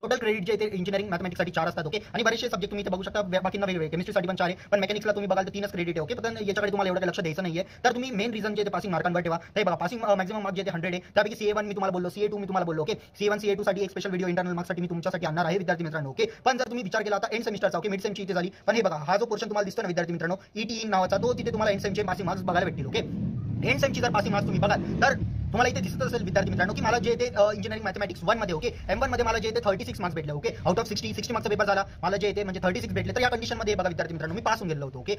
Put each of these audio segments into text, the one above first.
Total credit जे engineering मॅथमॅटिक्ससाठी 4 असतात okay आणि बरेचसे सब्जेक्ट तुम्ही इथे बघू शकता बाकींना वेगवेगळे केमिस्ट्रीसाठी पण 4 आहे पण मेकॅनिक्सला तुम्ही बघाल तर 3च क्रेडिट आहे ओके पण याच्याकडे तुम्हाला एवढं काही लक्ष द्यायचं नाहीये तर तुम्ही मेन रिझन जे पासिंग मार्कांवर ठेवा ते बघा पासिंग मॅक्सिमम मार्क जे 100 आहे त्यापैकी CA1 मी तुम्हाला बोललो CA2 मी तुम्हाला बोललो ओके CA1 CA2 साठी एक स्पेशल व्हिडिओ इंटरनल मार्क्ससाठी मी तुमच्यासाठी आणणार आहे विद्यार्थी मित्रांनो ओके पण जर तुम्ही विचार केला आता एंड सेमिस्टरचा ओके मिड सेमची इथे झाली पण हे बघा हा जो पोर्शन तुम्हाला दिसतो ना विद्यार्थी मित्रांनो ETE नावाचा तो तिथे तुम्हाला एंड सेमचे पासिंग मार्क्स बघायला भेटतील ओके एंड सेमची जर पासिंग मार्क्स तुम्ही बघाल तर तुम्हाला इथे दिसत असेल विद्यार्थी मित्रांनो की मला जे ते इंजिनिअरिंग मॅथमॅटिक्स 1 मध्ये ओके M1 मध्ये मला जे ते 36 मार्क्स भेटले ओके आउट ऑफ 60 मार्क्सचा पेपर झाला मला जे ते म्हणजे 36 भेटले तर या कंडिशन मध्ये बघा विद्यार्थी मित्रांनो मी पास होऊन गेलो होतो ओके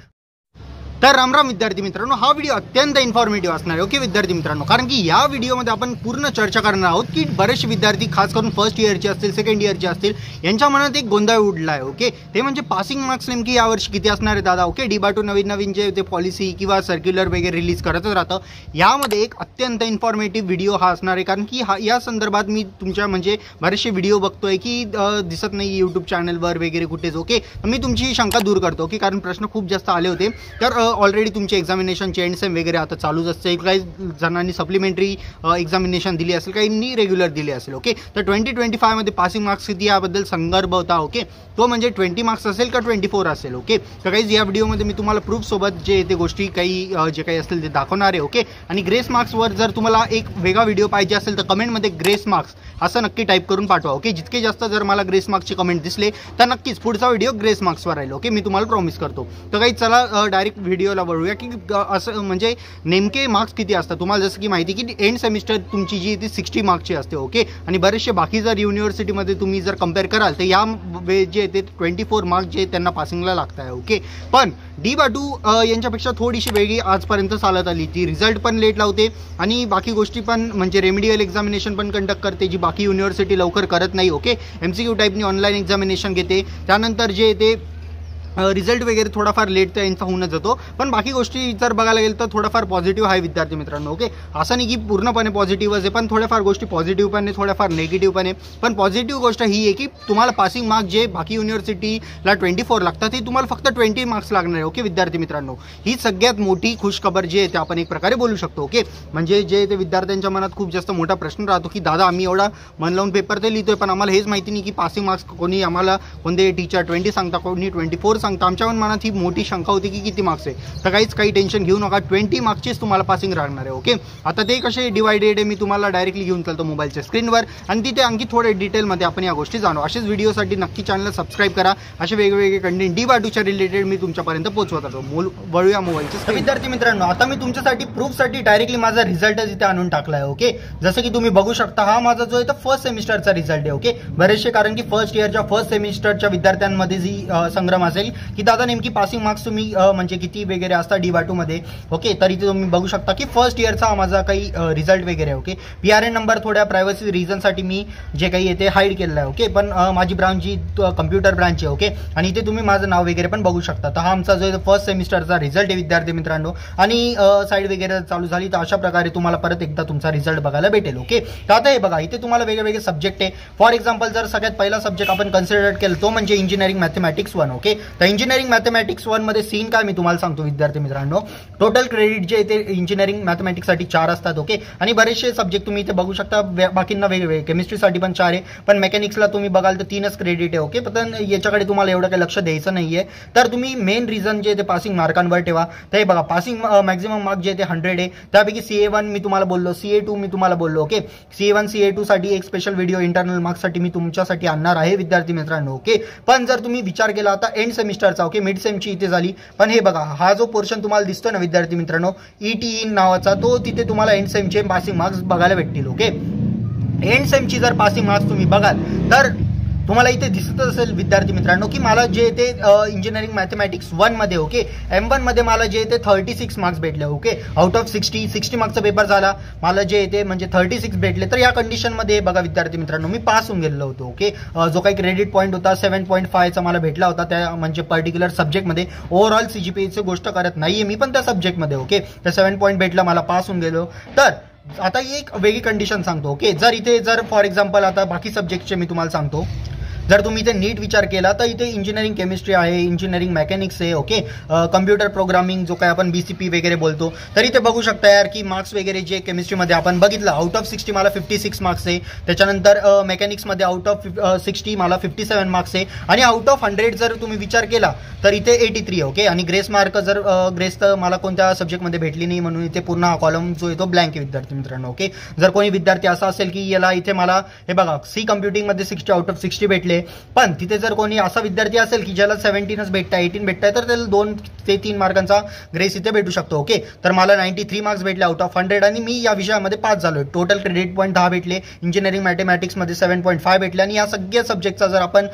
तर राम राम विद्यार्थी मित्रांनो हा व्हिडिओ अत्यंत इन्फॉर्मेटिव्ह असणार आहे ओके विद्यार्थी मित्रांनो कारण की या व्हिडिओमध्ये आपण पूर्ण चर्चा करणार आहोत की बरेचसे विद्यार्थी खास करून फर्स्ट इयरचे असतील सेकंड इयरचे असतील यांच्या मनात एक गोंधळ उडला आहे ओके ते म्हणजे पासिंग मार्क्स नेमकी यावर्षी किती असणार आहे दादा ओके DBATO नवीन जे ते पॉलिसी किंवा सर्क्युलर वगैरे रिलीज करतच राहतं यामध्ये एक अत्यंत इन्फॉर्मेटिव्ह व्हिडिओ हा असणार आहे कारण की या संदर्भात मी तुमच्या म्हणजे बरेचसे व्हिडिओ बघतोय की दिसत नाही यूट्यूब चॅनलवर वगैरे कुठेच ओके मी तुमची शंका दूर करतो की कारण प्रश्न खूप जास्त आले होते तर ऑलरेडी तुमचे एक्झामिनेशनचे एंड सेम वगैरे आता चालूच असते काही जणांनी सप्लिमेंटरी एक्झामिनेशन दिली असेल काहींनी रेग्युलर दिले असेल ओके तर 2025 मध्ये पासिंग मार्क्स किती याबद्दल संदर्भ होता ओके तो म्हणजे 20 मार्क्स असेल का 24 असेल ओके तर काही या व्हिडिओमध्ये मी तुम्हाला प्रूफ सोबत जे ते गोष्टी काही जे काही असतील ते दाखवणार आहे ओके आणि ग्रेस मार्क्सवर जर तुम्हाला एक वेगळा व्हिडिओ पाहिजे असेल तर कमेंटमध्ये ग्रेस मार्क्स असं नक्की टाईप करून पाठवा ओके जितके जास्त जर मला ग्रेस मार्क्सचे कमेंट दिसले तर नक्कीच पुढचा व्हिडिओ ग्रेस मार्क्सवर राहील ओके मी तुम्हाला प्रॉमिस करतो तर काही चला डायरेक्ट व्हिडिओला वळूया की असं म्हणजे नेमके मार्क्स किती असतात तुम्हाला जसं की माहिती की एंड सेमिस्टर तुमची जी ती 60 मार्क्सची असते ओके आणि बरेचसे बाकी जर युनिव्हर्सिटीमध्ये तुम्ही जर कम्पेअर कराल तर या जे ते 24 मार्क्स जे त्यांना पासिंगला लागत आहे ओके पण DBATO यांच्यापेक्षा थोडीशी वेगळी आजपर्यंत चालत आली ती रिझल्ट पण लेट लावते आणि बाकी गोष्टी पण म्हणजे रेमिडियल एक्झामिनेशन पण कंडक्ट करते जी बाकी युनिव्हर्सिटी लवकर करत नाही ओके MCQ टाईपनी ऑनलाईन एक्झामिनेशन घेते त्यानंतर जे ते रिझल्ट वगैरे थोडाफार लेट त्यांचा होऊनच जातो पण बाकी गोष्टी जर बघायला गेलं तर थोडाफार पॉझिटिव्ह आहे विद्यार्थी मित्रांनो ओके असं नाही की पूर्णपणे पॉझिटिव्हच आहे पण थोड्याफार गोष्टी पॉझिटिव्ह पण आहे थोड्याफार निगेटिव्ह पण आहे पण पॉझिटिव्ह गोष्ट ही आहे की तुम्हाला पासिंग मार्क्स जे बाकी युनिव्हर्सिटीला 24 लागतात ते तुम्हाला फक्त 20 मार्क्स लागणार आहे ओके विद्यार्थी मित्रांनो ही सगळ्यात मोठी खुशखबर जी आहे ते आपण एक प्रकारे बोलू शकतो ओके म्हणजे जे ते विद्यार्थ्यांच्या मनात खूप जास्त मोठा प्रश्न राहतो की दादा आम्ही एवढा मन लावून पेपर ते लिहितोय पण आम्हाला हेच माहिती नाही की पासिंग मार्क्स कोणी आम्हाला कोणते टीचर 20 सांगता कोणी 24 सांगता आमच्या मनात ही मोठी शंका होती की किती मार्क्स आहे तर काही टेन्शन घेऊ नका 20 मार्क्सचीच तुम्हाला पासिंग राहणार आहे ओके आता ते कसे डिवायडेड आहे मी तुम्हाला डायरेक्टली घेऊन चालतो मोबाईलच्या स्क्रीनवर आणि तिथे आणखी थोडे डिटेलमध्ये आपण या गोष्टी जाणू असेच व्हिडिओसाठी नक्की चॅनलला सबस्क्राईब करा असे वेगवेगळे कंटेंट DBATOच्या रिलेटेड मी तुमच्यापर्यंत पोहोचवत असतो वळूया मोबाईलच्या विद्यार्थी मित्रांनो आता मी तुमच्यासाठी प्रूफसाठी डायरेक्टली माझा रिझल्ट इथे आणून टाकला आहे ओके जसं की तुम्ही बघू शकता हा माझा जो आहे तो फर्स्ट सेमिस्टरचा रिझल्ट आहे ओके बरेचसे कारण की फर्स्ट इयरच्या फर्स्ट सेमिस्टरच्या विद्यार्थ्यांमध्ये जी संग्राम असेल की दादा नेमकी पासिंग मार्क्स तुम्ही म्हणजे किती वगैरे असतात DBATO मध्ये ओके तर इथे तुम्ही बघू शकता की फर्स्ट इयरचा माझा काही रिझल्ट वगैरे ओके PRN नंबर थोड्या प्रायव्हसी रिझनसाठी मी जे काही येते हाईड केलेलं आहे ओके पण माझी ब्रांच जी कम्प्युटर ब्रांच आहे ओके आणि इथे तुम्ही माझं नाव वगैरे पण बघू शकता तर हा आमचा जो फर्स्ट सेमिस्टरचा रिझल्ट आहे विद्यार्थी मित्रांनो आणि साईड वगैरे चालू झाली तर अशा प्रकारे तुम्हाला परत एकदा तुमचा रिझल्ट बघायला भेटेल ओके तर आता हे बघा इथे तुम्हाला वेगवेगळे सब्जेक्ट आहे फॉर एक्झाम्पल जर सगळ्यात पहिला सब्जेक्ट आपण कन्सिडर केला तो म्हणजे इंजिनिअरिंग मॅथमॅटिक्स 1 ओके तर इंजिनिअरिंग मॅथमॅटिक्स 1 मध्ये सीन काय मी तुम्हाला सांगतो विद्यार्थी मित्रांनो टोटल क्रेडिट जे ते इंजिनिअरिंग मॅथमॅटिक्ससाठी 4 असतात ओके आणि बरेचसे सब्जेक्ट तुम्ही इथे बघू शकता बाकींना वेगवेगळे केमिस्ट्रीसाठी पण 4 आहे पण मेकॅनिक्सला तुम्ही बघाल तर 3च क्रेडिट आहे ओके पण याच्याकडे तुम्हाला एवढं काही लक्ष द्यायचं नाहीये तर तुम्ही मेन रिझन जे ते पासिंग मार्कांवर ठेवा तर हे बघा पासिंग मॅक्सिमम मार्क जे ते 100 आहे त्यापैकी CA1 मी तुम्हाला बोललो CA2 मी तुम्हाला बोललो ओके CA1 CA2 साठी एक स्पेशल व्हिडिओ इंटरनल मार्क्ससाठी मी तुमच्यासाठी आणणार आहे विद्यार्थी मित्रांनो ओके पण जर तुम्ही विचार केला आता एंड सेमिस्टरचा ओके मिड सेमची इथे झाली पण हे बघा हा जो पोर्शन तुम्हाला दिसतो ना विद्यार्थी मित्रांनो ETE नावाचा तो तिथे तुम्हाला एंड सेमचे पासिंग मार्क्स बघायला भेटतील ओके एंड सेमची जर पासिंग मार्क्स तुम्ही बघाल तर तुम्हाला इथे दिसत असेल विद्यार्थी मित्रांनो की मला जे ते इंजिनिअरिंग मॅथमॅटिक्स 1 मध्ये ओके M1 मध्ये मला जे ते 36 मार्क्स भेटले ओके आउट ऑफ 60 मार्क्सचा पेपर झाला मला जे ते म्हणजे 36 भेटले तर या कंडिशनमध्ये बघा विद्यार्थी मित्रांनो मी पास होऊन गेलो होतो ओके जो काही क्रेडिट पॉईंट होता 7.5 चा मला भेटला होता त्या म्हणजे पर्टिक्युलर सब्जेक्टमध्ये ओव्हरऑल CGPAची गोष्ट करत नाहीये मी पण त्या सब्जेक्टमध्ये ओके तर 7 पॉईंट भेटला मला पास होऊन गेलो तर आता ही एक वेगळी कंडिशन सांगतो ओके जर इथे जर फॉर एक्झाम्पल आता बाकी सब्जेक्टचे मी तुम्हाला सांगतो जर तुम्ही इथे नीट विचार केला तर इथे इंजिनिअरिंग केमिस्ट्री आहे, इंजिनिअरिंग मेकॅनिक्स आहे, ओके, कम्प्युटर प्रोग्रामिंग जो काय आपण BCP वगैरे बोलतो, तर इथे बघू शकता यार की मार्क्स वगैरे जे केमिस्ट्रीमध्ये आपण बघितलं आउट ऑफ 60 मला 56 मार्क्स आहे. त्याच्यानंतर मेकॅनिक्समध्ये आउट ऑफ 60 मला 57 मार्क्स आहे. आणि आउट ऑफ 100 जर तुम्ही विचार केला तर इथे 83, ओके. आणि ग्रेस मार्क जर ग्रेस तर मला कोणत्या सब्जेक्टमध्ये भेटली नाही, म्हणून इथे पूर्ण हा कॉलम जो आहे तो ब्लँक आहे विद्यार्थी मित्रांनो, ओके. जर कोणी विद्यार्थी असा असेल की याला इथे मला हे बघा सी कम्प्युटिंगमध्ये 60 आउट ऑफ 60 भेटले, पण तिथे जर कोणी असा विद्यार्थी असेल की ज्याला 17च भेटताय, 18 भेटताय, तर त्याला 2 ते 3 मार्कांचा ग्रेस इथे भेटू शकतो, ओके. तर मला 93 मार्क्स भेटले आउट ऑफ 100 आणि मी या विषयामध्ये पास झालोय. टोटल क्रेडिट पॉईंट 10 भेटले, इंजिनिअरिंग मॅथमॅटिक्समध्ये 7.5 भेटले. आणि या सगळ्या सब्जेक्टचा जर आपण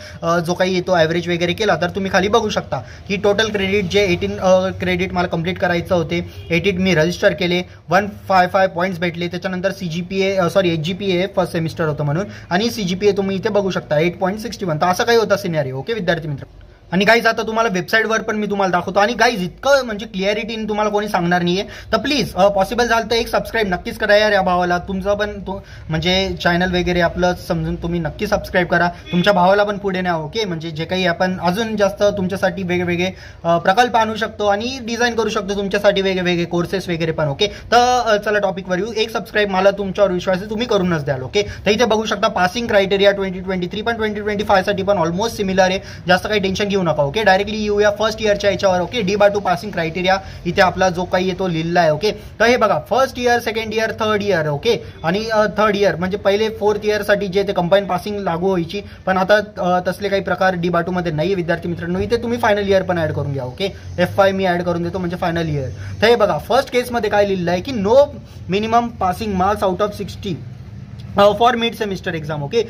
जो काही येतो ॲव्हरेज वगैरे केला तर तुम्ही खाली बघू शकता की टोटल क्रेडिट जे 18 क्रेडिट मला कंप्लीट करायचं होते, 18 मी रजिस्टर केले, 155 पॉईंट्स भेटले. त्याच्यानंतर HGPA फर्स्ट सेमिस्टर होतं म्हणून, आणि CGPA तुम्ही इथे बघू शकता 8.61. तर असं काही होता सिनेरिओ, ओके विद्यार्थी मित्र. आणि गाईज आता तुम्हाला वेबसाईटवर पण मी तुम्हाला दाखवतो. आणि गाईज इतकं म्हणजे क्लिअरिटीने तुम्हाला कोणी सांगणार नाहीये, तर प्लीज पॉसिबल झालं तर एक सबस्क्राईब नक्कीच करा यार या भावाला. तुमचं पण म्हणजे चॅनल वगैरे आपलं समजून तुम्ही नक्की सबस्क्राईब करा. तुमच्या भावाला पण पुढे न्या, ओके. म्हणजे जे काही आपण अजून जास्त तुमच्यासाठी वेगवेगळे प्रकल्प आणू शकतो आणि डिझाईन करू शकतो तुमच्यासाठी वेगवेगळे कोर्सेस वगैरे पण, ओके. तर चला टॉपिकवर येऊ. एक सबस्क्राईब मला तुमच्यावर विश्वास आहे, तुम्ही करूनच द्याल, ओके. तर इथे बघू शकता पासिंग क्रायटेरिया 2023 पण 2025 साठी पण ऑलमोस्ट सिमिलर आहे. जास्त काही टेन्शन घेऊ नका, ओके. डायरेक्टली येऊया फर्स्ट इयरच्या याच्यावर, ओके. D/2 पासिंग क्रायटेरिया इथे आपला जो काही येतो लिहिलेला आहे, ओके. तर हे बघा first year, second year, third year, okay. आणि थर्ड इयर म्हणजे पहिले 4th इयरसाठी जे ते कंबाईन पासिंग लागू व्हायची, पण आता तसले काही प्रकार D/2 मध्ये नाही विद्यार्थी मित्रांनो. इथे तुम्ही फायनल इयर पण ऍड करून घ्या, ओके. F5 मी ऍड करून देतो म्हणजे फायनल इयर. तर हे बघा फर्स्ट केसमध्ये काय लिहिलं आहे की no minimum passing marks out of 60 for mid semester exam, okay.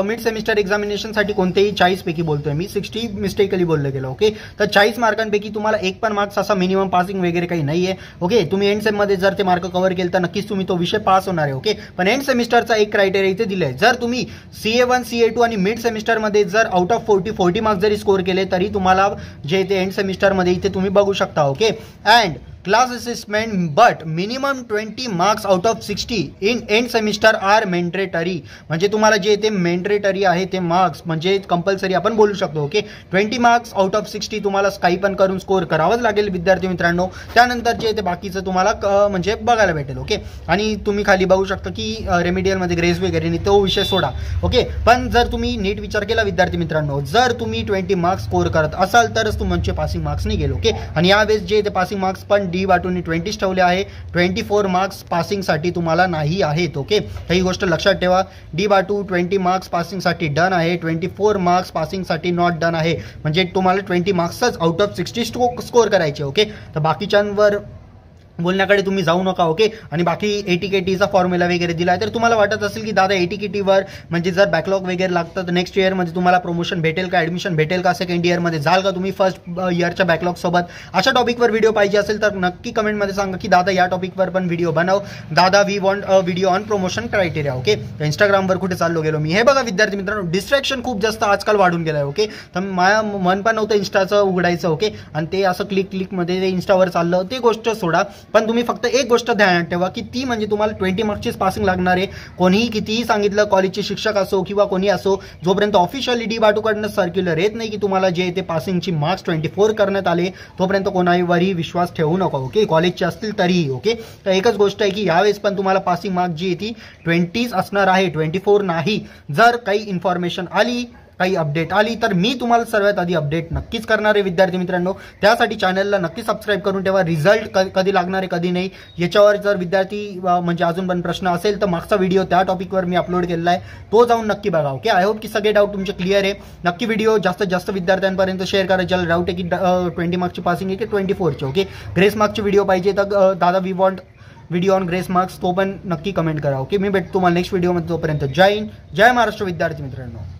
Mid semester एक्झामिनेशनसाठी कोणतेही 40 पैकी बोलतोय मी, 60 मिस्टेकली बोललं गेलं, ओके. तर 40 मार्कांपैकी तुम्हाला एक पण मार्क्स असा मिनिमम पासिंग वगैरे काही नाहीये, ओके. तुम्ही एंड सेममध्ये जर ते मार्क कव्हर केले तर नक्कीच तुम्ही तो विषय पास होणार आहे, ओके. पण एंड सेमिस्टरचा एक क्रायटेरिया इथे दिलाय, जर तुम्ही CA1 CA2 आणि मिड सेमिस्टरमध्ये जर आउट ऑफ 40 मार्क्स जरी स्कोर केले तरी तुम्हाला जे ते एंड सेमिस्टरमध्ये इथे तुम्ही बघू शकता, okay. And class assessment but minimum 20 marks out of 60 in end semester are mandatory. म्हणजे तुम्हाला जे ते मेंडेटरी आहे ते मार्क्स म्हणजे कंपल्सरी आपण बोलू शकतो, ओके. 20 मार्क्स आउट ऑफ 60 तुम्हाला काही पण करून स्कोर करावंच लागेल विद्यार्थी मित्रांनो. त्यानंतर जे ते बाकीचं तुम्हाला म्हणजे बघायला भेटेल, ओके. आणि तुम्ही खाली बघू शकता की रेमिडियलमध्ये ग्रेस वगैरे तो विषय सोडा, ओके. पण जर तुम्ही नीट विचार केला विद्यार्थी मित्रांनो, जर तुम्ही 20 मार्क्स स्कोर करत असाल तरच तुमचे पासिंग मार्क्स नाही गेले, ओके. आणि यावेळेस जे ते पासिंग मार्क्स पण D/2 20 ठेवले आहे, 24 मार्क्स पासिंगसाठी तुम्हाला नाही आहेत, ओके. ही गोष्ट लक्षात ठेवा. D/2 20 मार्क्स पासिंगसाठी डन आहे, 24 मार्क्स पासिंगसाठी नॉट डन आहे. म्हणजे तुम्हाला 20 मार्क्सच आउट ऑफ 60 स्कोर करायचे, ओके. तर बाकीच्यांवर बोलण्याकडे तुम्ही जाऊ नका, ओके. आणि बाकी ATKTचा फॉर्म्युला वगैरे दिलाय, तर तुम्हाला वाटत असेल की दादा ATKTवर म्हणजे जर बॅकलॉग वगैरे लागतं तर नेक्स्ट इयरमध्ये तुम्हाला प्रमोशन भेटेल का, ऍडमिशन भेटेल का, सेकंड इयरमध्ये जाल का तुम्ही फर्स्ट इयरच्या बॅकलॉग सोबत. अशा टॉपिकवर व्हिडिओ पाहिजे असेल तर नक्की कमेंटमध्ये सांगा की दादा या टॉपिकवर पण व्हिडिओ बनव, दादा we want a video on promotion criteria, okay. इंस्टाग्रामवर कुठे चाललो गेलो मी. हे बघा विद्यार्थी मित्रांनो, डिस्ट्रॅक्शन खूप जास्त आजकाल वाढून गेलाय, ओके. तर माझ्या मन पण नव्हतं इंस्टाचं उघडायचं, ओके. आणि ते असं क्लिकमध्ये ते इंस्टावर चाललं, ते गोष्ट सोडा. पण तुम्ही फक्त एक गोष्ट ध्यानात ठेवा की ती म्हणजे तुम्हाला 20 मार्क्सचीच पासिंग लागणार आहे. कोणीही कितीही सांगितलं, कॉलेजचे शिक्षक असो किंवा कोणी असो, जोपर्यंत ऑफिशियली D/2 कडनं सर्क्युलर येत नाही की तुम्हाला जे ते पासिंगची मार्क्स 24 करण्यात आले, तोपर्यंत कोणावरही विश्वास ठेवू नका, ओके. कॉलेजचे असतील तरीही, ओके. तर एकच गोष्ट आहे की यावेळेस पण तुम्हाला पासिंग मार्क्स जी आहे ती 20 असणार आहे, 24 नाही. जर काही इन्फॉर्मेशन आली, काही अपडेट आली तर मी तुम्हाला सर्वात आधी अपडेट नक्कीच करणार आहे विद्यार्थी मित्रांनो. त्यासाठी चॅनलला नक्की सबस्क्राईब करून ठेवा. रिझल्ट कधी लागणार आहे कधी नाही याच्यावर जर विद्यार्थी म्हणजे अजून पण प्रश्न असेल तर मागचा व्हिडिओ त्या टॉपिकवर मी अपलोड केलेला आहे, तो जाऊन नक्की बघा, ओके. आय होप की सगळे डाऊट तुमचे क्लिअर आहे. नक्की व्हिडिओ जास्तीत जास्त विद्यार्थ्यांपर्यंत शेअर करा ज्याला डाऊट आहे की 20 मार्क्सची पासिंग आहे की 24ची, ओके. ग्रेस मार्क्सचे व्हिडिओ पाहिजे तर दादा we want video on grace marks तो पण नक्की कमेंट करा, ओके. मी भेटतो तुम्हाला नेक्स्ट व्हिडिओमध्ये. तोपर्यंत जय हिंद, जय महाराष्ट्र विद्यार्थी मित्रांनो.